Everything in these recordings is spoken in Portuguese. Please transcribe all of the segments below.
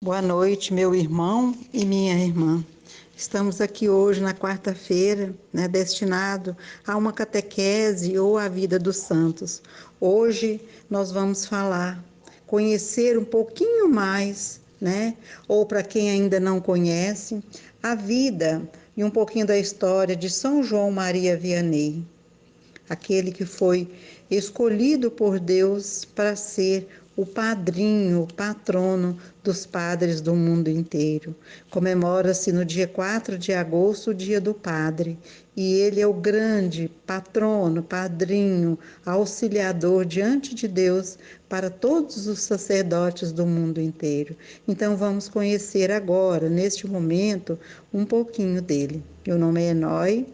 Boa noite, meu irmão e minha irmã. Estamos aqui hoje na quarta-feira, destinado a uma catequese ou a vida dos santos. Hoje nós vamos conhecer um pouquinho mais, ou para quem ainda não conhece, a vida e um pouquinho da história de São João Maria Vianney, aquele que foi escolhido por Deus para ser o padrinho, o patrono dos padres do mundo inteiro. Comemora-se no dia 4 de agosto o Dia do Padre, e ele é o grande patrono, padrinho, auxiliador diante de Deus para todos os sacerdotes do mundo inteiro. Então vamos conhecer agora, neste momento, um pouquinho dele. Meu nome é Enói,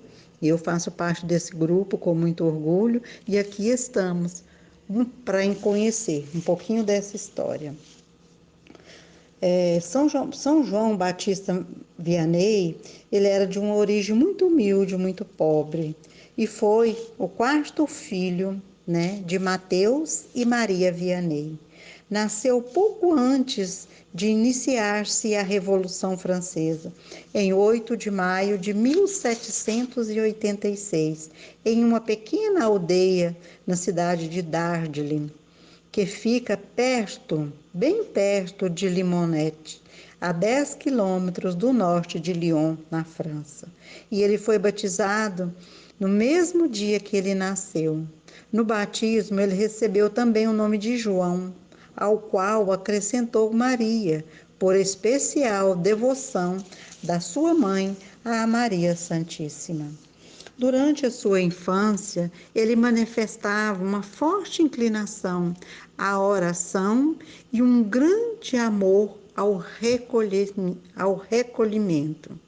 eu faço parte desse grupo com muito orgulho e aqui estamos para conhecer um pouquinho dessa história. São João Batista Vianney, ele era de uma origem muito humilde, muito pobre, e foi o quarto filho, de Mateus e Maria Vianney. Nasceu pouco antes de iniciar-se a Revolução Francesa, em 8 de maio de 1786, em uma pequena aldeia na cidade de Darjeeling, que fica bem perto de Limonest, a 10 quilômetros do norte de Lyon, na França. E ele foi batizado no mesmo dia que ele nasceu. No batismo, ele recebeu também o nome de João, ao qual acrescentou Maria, por especial devoção da sua mãe a Maria Santíssima. Durante a sua infância, ele manifestava uma forte inclinação à oração e um grande amor ao recolhimento.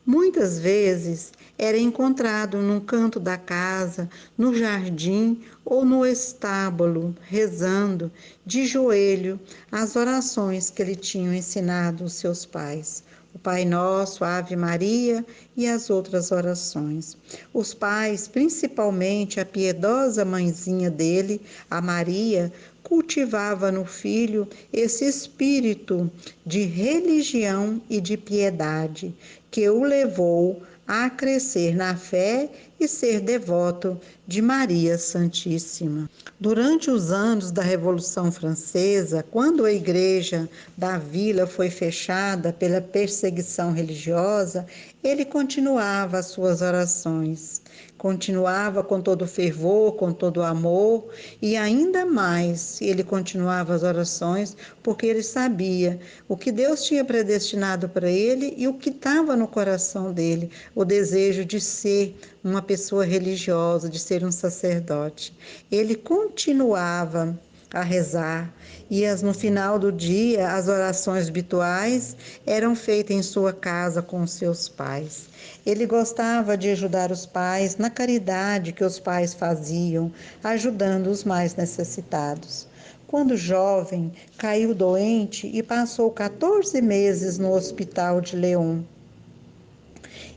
Muitas vezes era encontrado num canto da casa, no jardim ou no estábulo, rezando de joelho as orações que lhe tinham ensinado os seus pais. O Pai Nosso, a Ave Maria e as outras orações. Os pais, principalmente a piedosa mãezinha dele, a Maria, cultivava no filho esse espírito de religião e de piedade que o levou a crescer na fé e ser devoto de Maria Santíssima. Durante os anos da Revolução Francesa, quando a igreja da vila foi fechada pela perseguição religiosa, ele continuava as suas orações. Continuava com todo fervor, com todo amor, e ainda mais ele continuava as orações, porque ele sabia o que Deus tinha predestinado para ele e o que estava no coração dele, o desejo de ser uma pessoa religiosa, de ser um sacerdote. Ele continuava a rezar, e no final do dia as orações habituais eram feitas em sua casa com seus pais. Ele gostava de ajudar os pais na caridade que os pais faziam, ajudando os mais necessitados. Quando jovem, caiu doente e passou 14 meses no hospital de Lyon.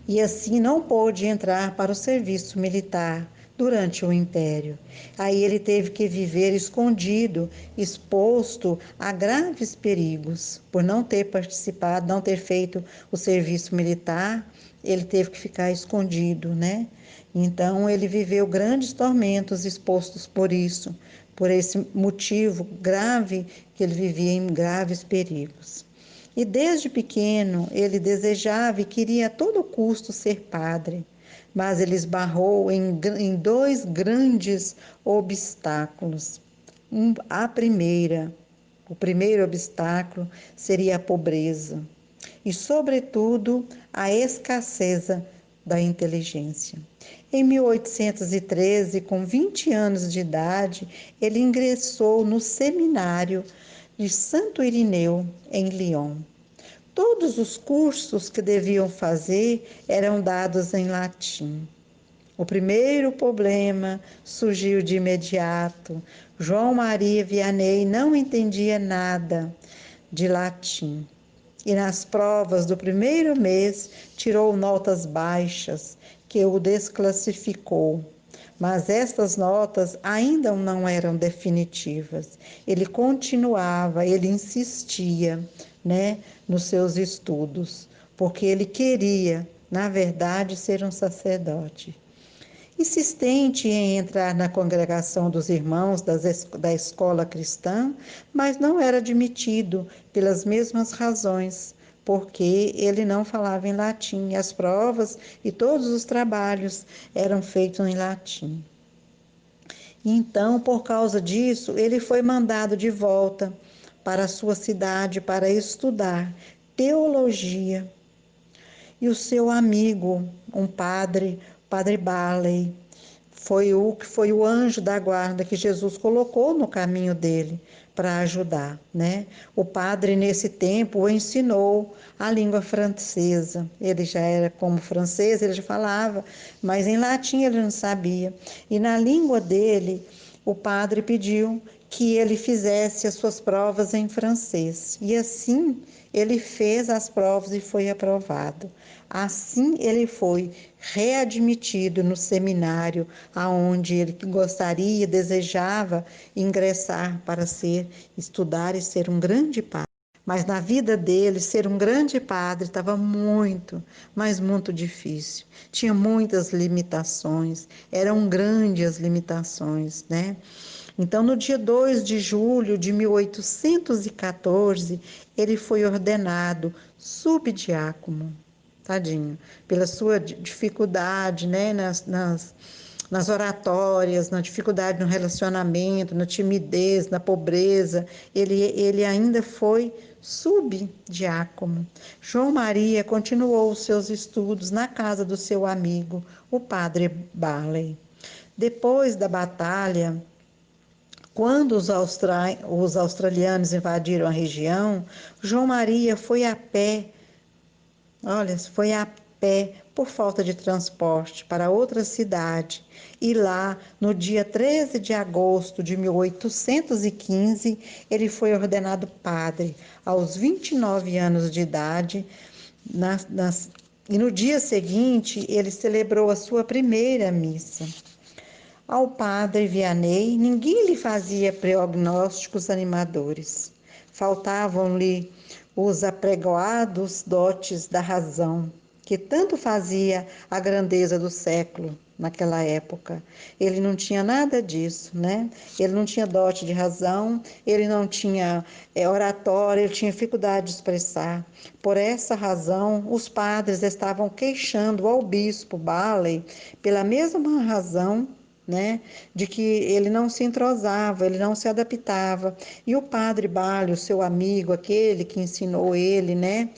E assim não pôde entrar para o serviço militar durante o Império. Aí ele teve que viver escondido, exposto a graves perigos, por não ter participado, não ter feito o serviço militar, ele teve que ficar escondido, Então ele viveu grandes tormentos expostos por isso, por esse motivo grave que ele vivia em graves perigos. E desde pequeno ele desejava e queria a todo custo ser padre, mas ele esbarrou em dois grandes obstáculos. O primeiro obstáculo seria a pobreza e, sobretudo, a escassez da inteligência. Em 1813, com 20 anos de idade, ele ingressou no seminário de Santo Irineu, em Lyon. Todos os cursos que deviam fazer eram dados em latim. O primeiro problema surgiu de imediato. João Maria Vianney não entendia nada de latim. E nas provas do primeiro mês tirou notas baixas, que o desclassificou. mas estas notas ainda não eram definitivas. Ele continuava, ele insistia, né, nos seus estudos, porque ele queria, na verdade, ser um sacerdote. Insistente em entrar na congregação dos irmãos da escola cristã, mas não era admitido pelas mesmas razões, porque ele não falava em latim. As provas e todos os trabalhos eram feitos em latim. Então, por causa disso, ele foi mandado de volta para a sua cidade para estudar teologia. E o seu amigo, um padre, Padre Barley, foi o anjo da guarda que Jesus colocou no caminho dele para ajudar, né? O padre nesse tempo o ensinou a língua francesa. Ele já era como francês, ele já falava, mas em latim ele não sabia. E na língua dele, o padre pediu que ele fizesse as suas provas em francês. E assim ele fez as provas e foi aprovado. Assim ele foi readmitido no seminário aonde ele gostaria, desejava ingressar para estudar e ser um grande padre. Mas na vida dele, ser um grande padre estava muito, mas muito difícil. Tinha muitas limitações, eram grandes as limitações, né? Então, no dia 2 de julho de 1814, ele foi ordenado subdiácono, tadinho, pela sua dificuldade, né, nas oratórias, na dificuldade no relacionamento, na timidez, na pobreza, ele ainda foi subdiácono. João Maria continuou os seus estudos na casa do seu amigo, o padre Barley. Depois da batalha, quando os australianos invadiram a região, João Maria foi a pé, olha, foi a pé por falta de transporte para outra cidade. E lá, no dia 13 de agosto de 1815, ele foi ordenado padre, aos 29 anos de idade. E no dia seguinte, ele celebrou a sua primeira missa. Ao padre Vianney, ninguém lhe fazia prognósticos animadores. Faltavam-lhe os apregoados dotes da razão, que tanto fazia a grandeza do século naquela época. Ele não tinha nada disso, né? Ele não tinha dote de razão, ele não tinha oratória, ele tinha dificuldade de expressar. Por essa razão, os padres estavam queixando ao bispo Barley, pela mesma razão, né, de que ele não se entrosava, ele não se adaptava. E o padre Barley, o seu amigo, aquele que ensinou ele, né,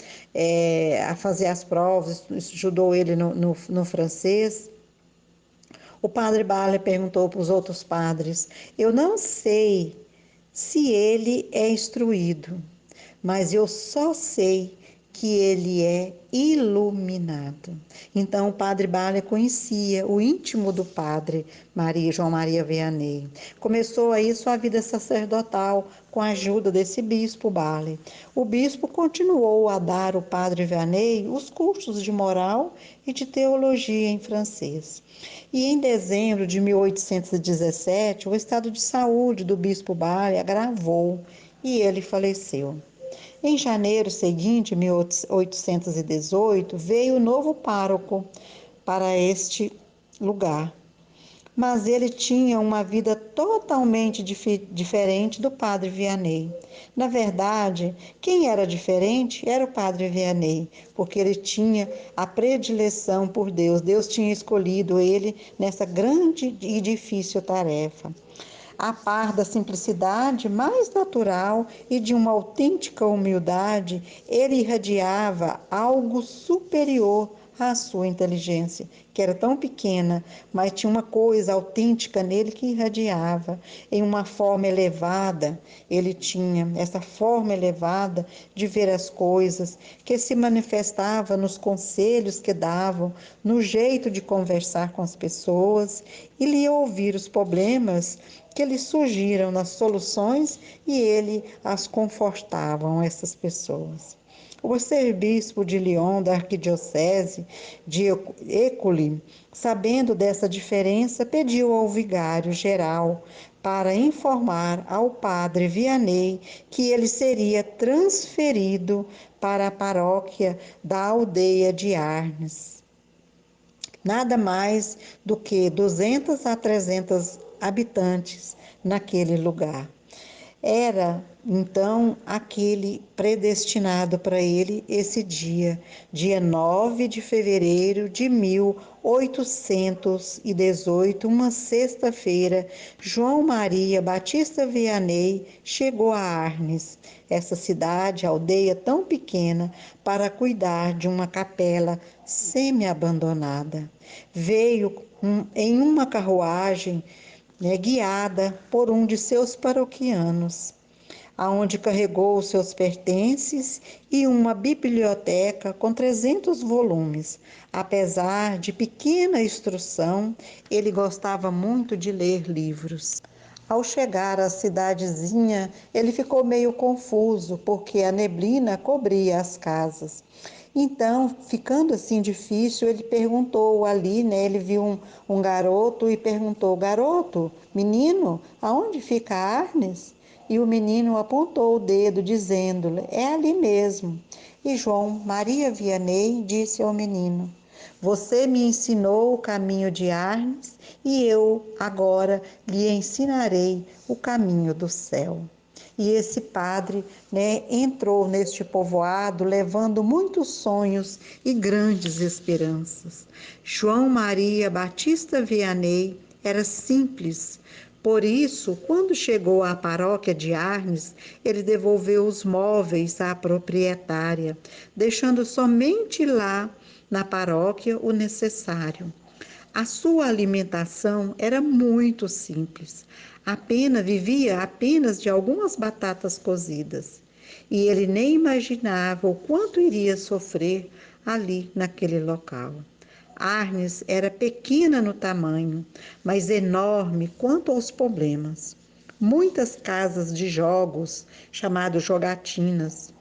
a fazer as provas, ajudou ele no francês, o padre Barley perguntou para os outros padres: eu não sei se ele é instruído, mas eu só sei que ele é iluminado. Então, o padre Barley conhecia o íntimo do padre João Maria Vianney. Começou aí sua vida sacerdotal com a ajuda desse bispo Barley. O bispo continuou a dar ao padre Vianney os cursos de moral e de teologia em francês. E em dezembro de 1817, o estado de saúde do bispo Barley agravou e ele faleceu. Em janeiro seguinte, 1818, veio o novo pároco para este lugar, mas ele tinha uma vida totalmente diferente do padre Vianney. Na verdade, quem era diferente era o padre Vianney, porque ele tinha a predileção por Deus. Deus tinha escolhido ele nessa grande e difícil tarefa. A par da simplicidade mais natural e de uma autêntica humildade, ele irradiava algo superior à sua inteligência, que era tão pequena, mas tinha uma coisa autêntica nele que irradiava. Em uma forma elevada, ele tinha essa forma elevada de ver as coisas, que se manifestava nos conselhos que davam, no jeito de conversar com as pessoas e lhe ouvir os problemas que lhe surgiram nas soluções e ele as confortavam, essas pessoas. O arcebispo de Lyon, da arquidiocese de École, sabendo dessa diferença, pediu ao vigário geral para informar ao padre Vianney que ele seria transferido para a paróquia da aldeia de Arnes. Nada mais do que 200 a 300 habitantes naquele lugar. Era então aquele predestinado para ele esse dia, dia 9 de fevereiro de 1818, uma sexta-feira. João Maria Batista Vianney chegou a Arnes, essa cidade, aldeia tão pequena, para cuidar de uma capela semi-abandonada. Veio em uma carruagem guiada por um de seus paroquianos, aonde carregou os seus pertences e uma biblioteca com 300 volumes. Apesar de pequena instrução, ele gostava muito de ler livros. Ao chegar à cidadezinha, ele ficou meio confuso, porque a neblina cobria as casas. Então, ficando assim difícil, ele perguntou ali, né? Ele viu um garoto e perguntou: garoto, menino, aonde fica Arnes? E o menino apontou o dedo, dizendo-lhe: é ali mesmo. E João Maria Vianney disse ao menino: você me ensinou o caminho de Arnes e eu agora lhe ensinarei o caminho do céu. E esse padre, né, entrou neste povoado levando muitos sonhos e grandes esperanças. João Maria Batista Vianney era simples. Por isso, quando chegou à paróquia de Arnes, ele devolveu os móveis à proprietária, deixando somente lá na paróquia o necessário. A sua alimentação era muito simples. Vivia apenas de algumas batatas cozidas. E ele nem imaginava o quanto iria sofrer ali naquele local. Arnes era pequena no tamanho, mas enorme quanto aos problemas. Muitas casas de jogos, chamadas jogatinas,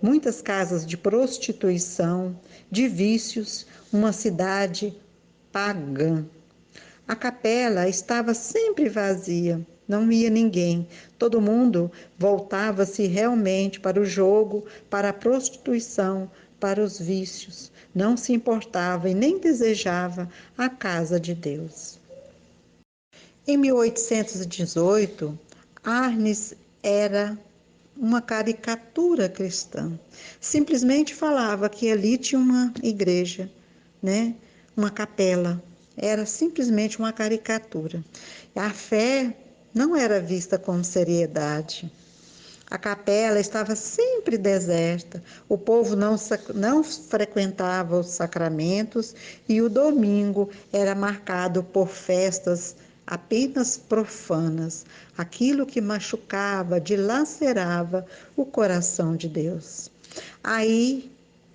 muitas casas de prostituição, de vícios, uma cidade pagã. A capela estava sempre vazia, não ia ninguém. Todo mundo voltava-se realmente para o jogo, para a prostituição, para os vícios. Não se importava e nem desejava a casa de Deus. Em 1818, Arnes era uma caricatura cristã. Simplesmente falava que ali tinha uma igreja, né? Uma capela. Era simplesmente uma caricatura. A fé não era vista com seriedade. A capela estava sempre deserta, o povo não frequentava os sacramentos e o domingo era marcado por festas apenas profanas, aquilo que machucava, dilacerava o coração de Deus. Aí,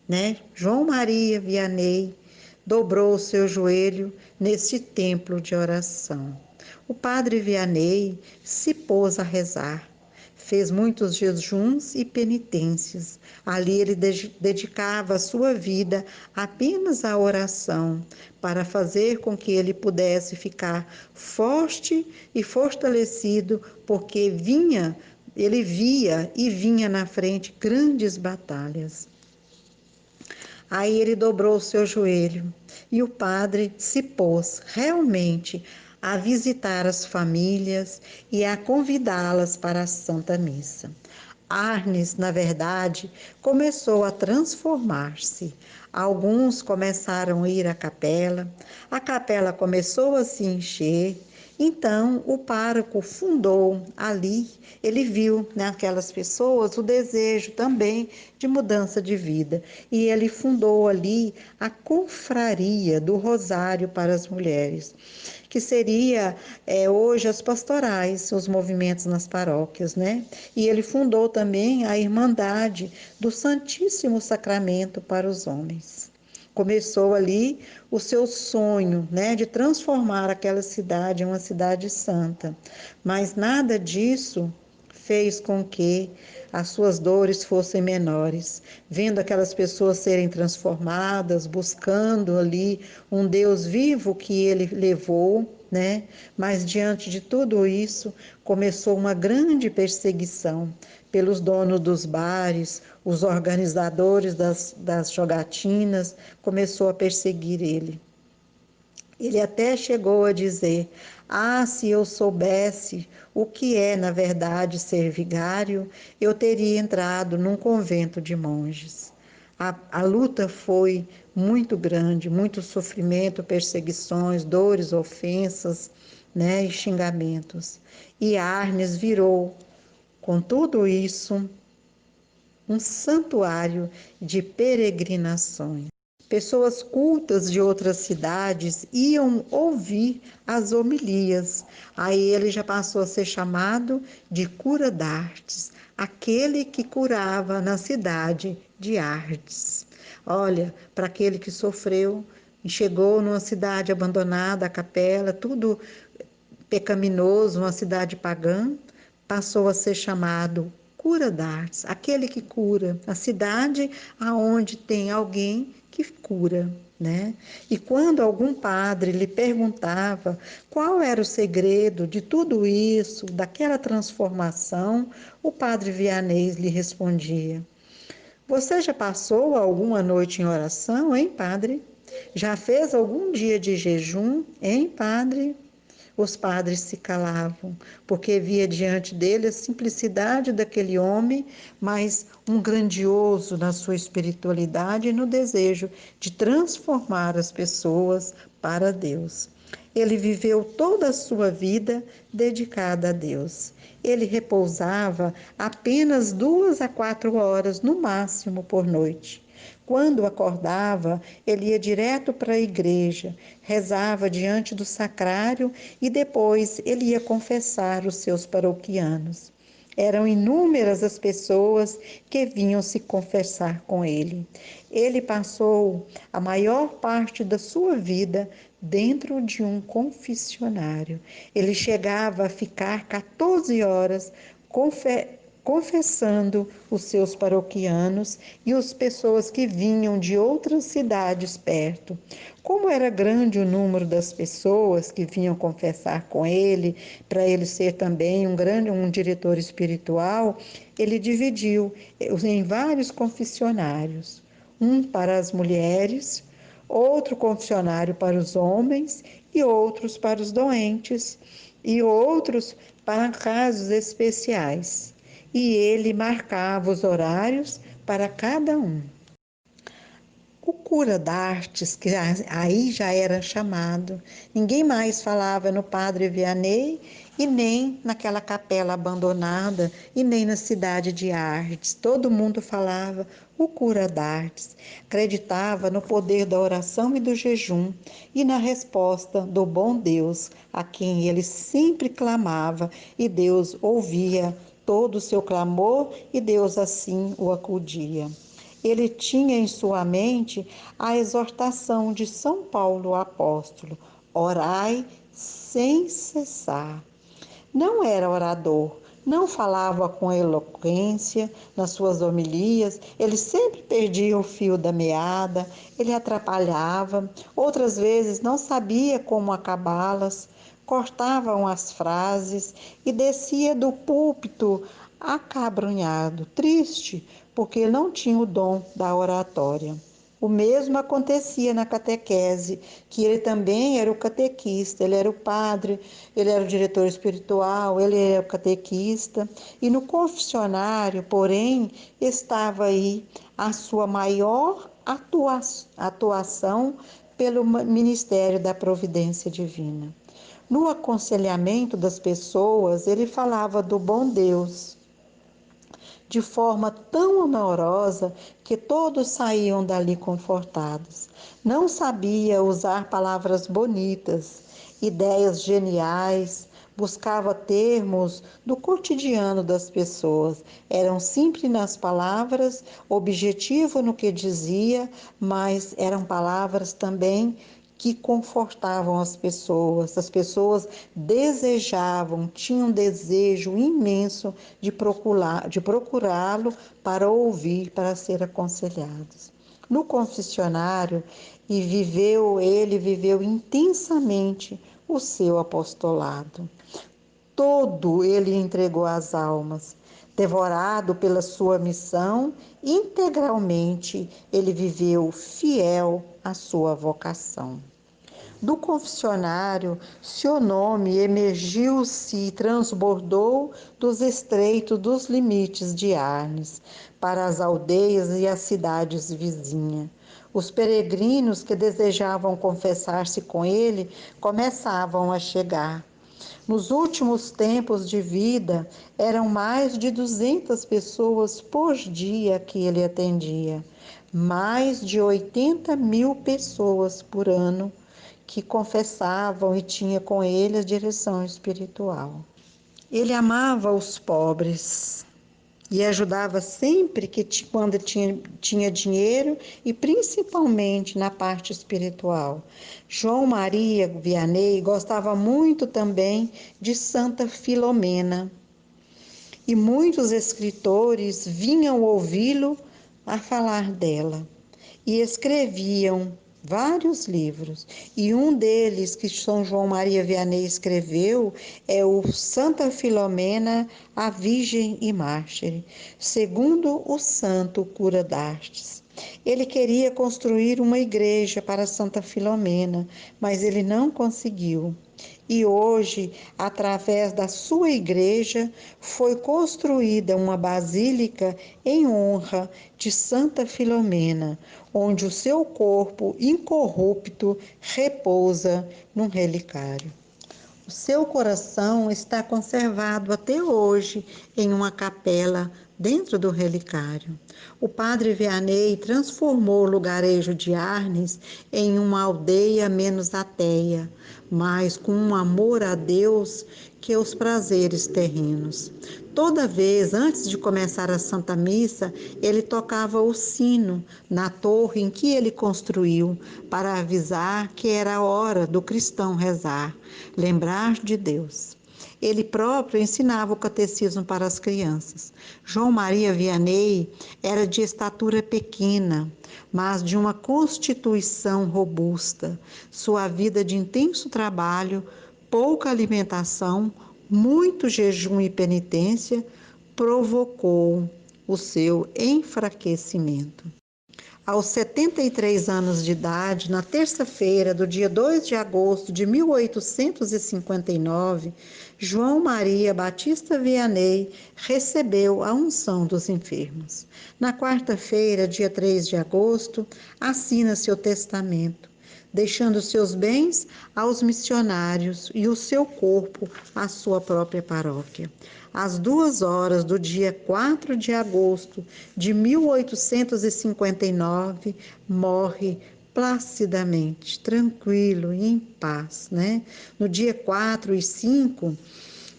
né, João Maria Vianney dobrou o seu joelho neste templo de oração. O padre Vianney se pôs a rezar. Fez muitos jejuns e penitências. Ali ele dedicava a sua vida apenas à oração, para fazer com que ele pudesse ficar forte e fortalecido, porque ele via e vinha na frente grandes batalhas. Aí ele dobrou o seu joelho e o padre se pôs realmente a visitar as famílias e a convidá-las para a Santa Missa. Arnes, na verdade, começou a transformar-se. Alguns começaram a ir à capela, a capela começou a se encher. Então, o pároco fundou ali, ele viu naquelas pessoas o desejo também de mudança de vida. E ele fundou ali a confraria do Rosário para as mulheres, que seria hoje as pastorais, os movimentos nas paróquias, né? E ele fundou também a Irmandade do Santíssimo Sacramento para os homens. Começou ali o seu sonho, né, de transformar aquela cidade em uma cidade santa. Mas nada disso fez com que as suas dores fossem menores, vendo aquelas pessoas serem transformadas, buscando ali um Deus vivo que ele levou, né? Mas diante de tudo isso, começou uma grande perseguição pelos donos dos bares, os organizadores das jogatinas, começou a perseguir ele. Ele até chegou a dizer: ah, se eu soubesse o que é, na verdade, ser vigário, eu teria entrado num convento de monges. A luta foi muito grande, muito sofrimento, perseguições, dores, ofensas, né, e xingamentos. E Arnes virou, com tudo isso, um santuário de peregrinações. Pessoas cultas de outras cidades iam ouvir as homilias. Aí ele já passou a ser chamado de cura d'Artes, aquele que curava na cidade de Artes. Olha, para aquele que sofreu e chegou numa cidade abandonada, a capela, tudo pecaminoso, uma cidade pagã, passou a ser chamado cura d'Artes, aquele que cura, a cidade aonde tem alguém que cura, né? E quando algum padre lhe perguntava qual era o segredo de tudo isso, daquela transformação, o padre Vianney lhe respondia: você já passou alguma noite em oração, hein, padre? Já fez algum dia de jejum, hein, padre? Os padres se calavam, porque via diante dele a simplicidade daquele homem, mas um grandioso na sua espiritualidade e no desejo de transformar as pessoas para Deus. Ele viveu toda a sua vida dedicada a Deus. Ele repousava apenas 2 a 4 horas no máximo por noite. Quando acordava, ele ia direto para a igreja, rezava diante do sacrário e depois ele ia confessar os seus paroquianos. Eram inúmeras as pessoas que vinham se confessar com ele. Ele passou a maior parte da sua vida dentro de um confessionário. Ele chegava a ficar 14 horas confessando os seus paroquianos e as pessoas que vinham de outras cidades perto. Como era grande o número das pessoas que vinham confessar com ele, para ele ser também um diretor espiritual, ele dividiu em vários confessionários, um para as mulheres, outro confessionário para os homens e outros para os doentes e outros para casos especiais. E ele marcava os horários para cada um. O cura d'Artes, que aí já era chamado, ninguém mais falava no padre Vianney e nem naquela capela abandonada e nem na cidade de Artes. Todo mundo falava o cura d'Artes. Acreditava no poder da oração e do jejum e na resposta do bom Deus, a quem ele sempre clamava, e Deus ouvia todo o seu clamor e Deus assim o acudia. Ele tinha em sua mente a exortação de São Paulo, o apóstolo: orai sem cessar. Não era orador, não falava com eloquência nas suas homilias, ele sempre perdia o fio da meada, ele atrapalhava, outras vezes não sabia como acabá-las, cortavam as frases e descia do púlpito acabrunhado, triste, porque não tinha o dom da oratória. O mesmo acontecia na catequese, que ele também era o catequista, ele era o padre, ele era o diretor espiritual, ele era o catequista. E no confessionário, porém, estava aí a sua maior atuação pelo ministério da providência divina. No aconselhamento das pessoas, ele falava do bom Deus, de forma tão amorosa que todos saíam dali confortados. Não sabia usar palavras bonitas, ideias geniais, buscava termos do cotidiano das pessoas. Eram simples nas palavras, objetivo no que dizia, mas eram palavras também que confortavam as pessoas desejavam, tinham um desejo imenso de procurá-lo para ouvir, para ser aconselhados. No confessionário, ele viveu intensamente o seu apostolado. Todo ele entregou às almas. Devorado pela sua missão, integralmente ele viveu fiel à sua vocação. Do confessionário, seu nome emergiu-se e transbordou dos estreitos dos limites de Arnes para as aldeias e as cidades vizinhas. Os peregrinos que desejavam confessar-se com ele começavam a chegar. Nos últimos tempos de vida, eram mais de 200 pessoas por dia que ele atendia. Mais de 80.000 pessoas por ano que confessavam e tinha com ele a direção espiritual. Ele amava os pobres e ajudava sempre quando tinha dinheiro e principalmente na parte espiritual. João Maria Vianney gostava muito também de Santa Filomena e muitos escritores vinham ouvi-lo a falar dela e escreviam vários livros, e um deles que São João Maria Vianney escreveu é o Santa Filomena, a Virgem e Mártire, segundo o santo Cura d'Artes. Ele queria construir uma igreja para Santa Filomena, mas ele não conseguiu. E hoje, através da sua igreja, foi construída uma basílica em honra de Santa Filomena, onde o seu corpo incorrupto repousa num relicário. O seu coração está conservado até hoje em uma capela dentro do relicário. O padre Vianney transformou o lugarejo de Arnes em uma aldeia menos ateia, mas com um amor a Deus que os prazeres terrenos. Toda vez, antes de começar a Santa Missa, ele tocava o sino na torre em que ele construiu, para avisar que era a hora do cristão rezar, lembrar de Deus. Ele próprio ensinava o catecismo para as crianças. João Maria Vianney era de estatura pequena, mas de uma constituição robusta. Sua vida de intenso trabalho, pouca alimentação, muito jejum e penitência provocou o seu enfraquecimento. Aos 73 anos de idade, na terça-feira do dia 2 de agosto de 1859, João Maria Batista Vianney recebeu a unção dos enfermos. Na quarta-feira, dia 3 de agosto, assina seu testamento, deixando seus bens aos missionários e o seu corpo à sua própria paróquia. Às 2 horas do dia 4 de agosto de 1859, morre placidamente, tranquilo e em paz, né? No dia 4 e 5,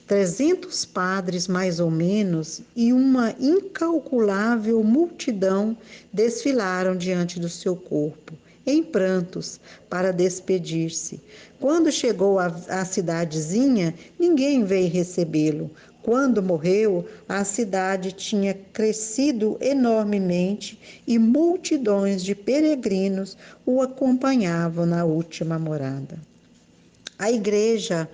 300 padres, mais ou menos, e uma incalculável multidão desfilaram diante do seu corpo, em prantos, para despedir-se. Quando chegou à cidadezinha, ninguém veio recebê-lo. Quando morreu, a cidade tinha crescido enormemente e multidões de peregrinos o acompanhavam na última morada. A igreja,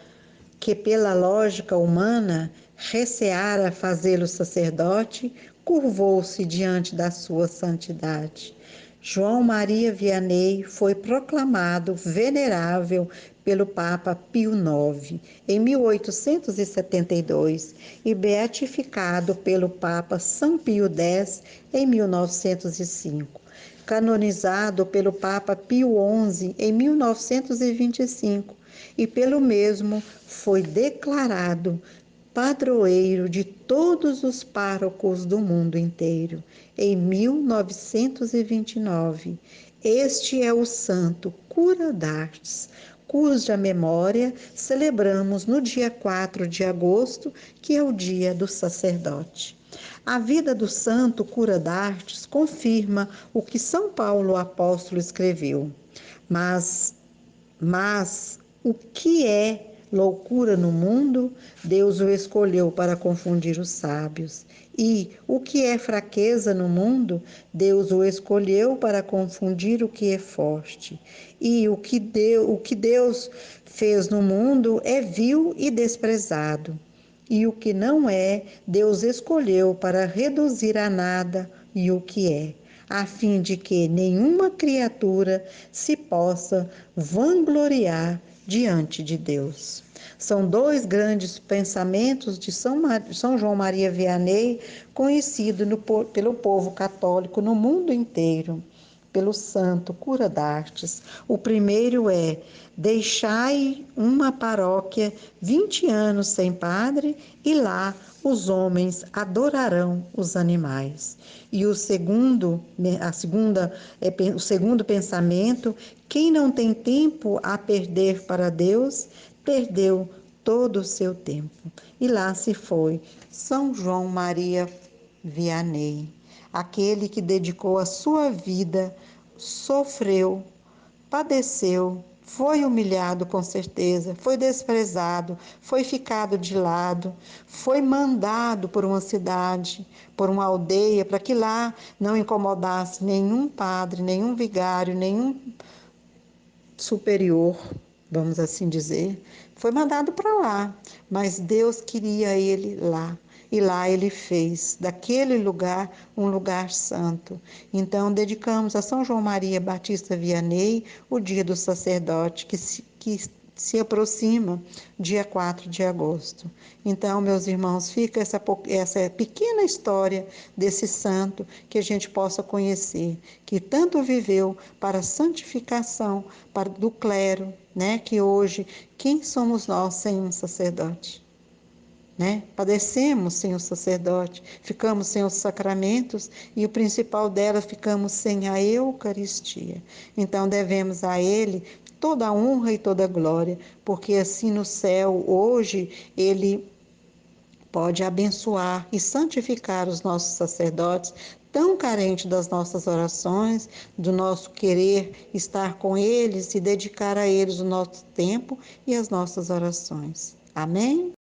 que pela lógica humana receara fazê-lo sacerdote, curvou-se diante da sua santidade. João Maria Vianney foi proclamado venerável pelo Papa Pio IX em 1872 e beatificado pelo Papa São Pio X em 1905. Canonizado pelo Papa Pio XI em 1925 e pelo mesmo foi declarado padroeiro de todos os párocos do mundo inteiro em 1929. Este é o santo Cura d'Artes, cuja memória celebramos no dia 4 de agosto, que é o dia do sacerdote. A vida do santo Cura d'Artes confirma o que São Paulo apóstolo escreveu, mas Mas o que é loucura no mundo, Deus o escolheu para confundir os sábios. E o que é fraqueza no mundo, Deus o escolheu para confundir o que é forte. E o que Deus fez no mundo é vil e desprezado. E o que não é, Deus escolheu para reduzir a nada e o que é, a fim de que nenhuma criatura se possa vangloriar diante de Deus. São dois grandes pensamentos de São João Maria Vianney, conhecido pelo povo católico no mundo inteiro, pelo santo cura d'Artes. O primeiro é: deixai uma paróquia 20 anos sem padre e lá os homens adorarão os animais. E o segundo pensamento: quem não tem tempo a perder para Deus, perdeu todo o seu tempo. E lá se foi São João Maria Vianney, aquele que dedicou a sua vida, sofreu, padeceu, foi humilhado com certeza, foi desprezado, foi ficado de lado, foi mandado por uma cidade, por uma aldeia, para que lá não incomodasse nenhum padre, nenhum vigário, nenhum superior, vamos assim dizer. Foi mandado para lá, mas Deus queria ele lá. E lá ele fez daquele lugar um lugar santo. Então, dedicamos a São João Maria Batista Vianney o dia do sacerdote, que se aproxima, dia 4 de agosto. Então, meus irmãos, fica essa pequena história desse santo que a gente possa conhecer, que tanto viveu para a santificação do clero, né? Que hoje, quem somos nós sem um sacerdote? Né? Padecemos sem o sacerdote, ficamos sem os sacramentos e o principal delas, ficamos sem a Eucaristia. Então devemos a Ele toda a honra e toda a glória, porque assim no céu, hoje, Ele pode abençoar e santificar os nossos sacerdotes, tão carentes das nossas orações, do nosso querer estar com eles e dedicar a eles o nosso tempo e as nossas orações. Amém?